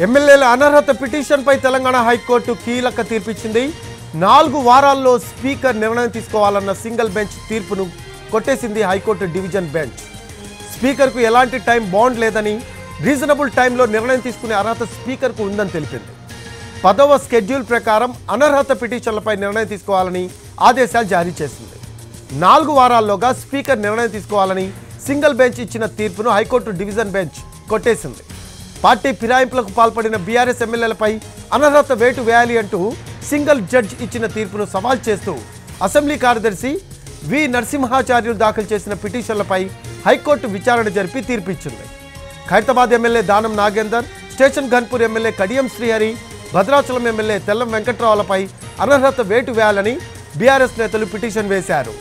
ఎమ్మెల్యేల అనర్హత పిటిషన్పై తెలంగాణ హైకోర్టు కీలక తీర్పిచ్చింది. 4 వారాల్లో స్పీకర్ నిర్ణయం తీసుకోవాలన్న సింగిల్ బెంచ్ తీర్పును కొట్టేసింది హైకోర్టు డివిజన్ బెంచ్. స్పీకర్కు ఎలాంటి టైం బాండ్ లేదని, రీజనబుల్ టైంలో నిర్ణయం తీసుకునే అర్హత స్పీకర్కు ఉందని తెలిపింది. 10వ షెడ్యూల్ ప్రకారం అనర్హత పిటిషన్లపై నిర్ణయం తీసుకోవాలని ఆదేశాలు జారీ చేసింది. 4 వారాల్లోగా స్పీకర్ నిర్ణయం తీసుకోవాలని సింగిల్ బెంచ్ ఇచ్చిన తీర్పును హైకోర్టు డివిజన్ బెంచ్ కొట్టేసింది. పార్టీ ఫిరాయింపులకు పాల్పడిన బీఆర్ఎస్ ఎమ్మెల్యేలపై అనర్హత వేటు వేయాలి అంటూ సింగిల్ జడ్జ్ ఇచ్చిన తీర్పును సవాల్ చేస్తూ అసెంబ్లీ కార్యదర్శి వి నరసింహాచార్యులు దాఖలు చేసిన పిటిషన్లపై హైకోర్టు విచారణ జరిపి తీర్పిచ్చింది. Khairatabad MLA Danam Nagender, station Ghanpur MLA Kadiyam Srihari, Bhadrachalam MLA Tellam వెంకట్రావులపై అనర్హత వేటు వేయాలని బీఆర్ఎస్ నేతలు పిటిషన్ వేశారు.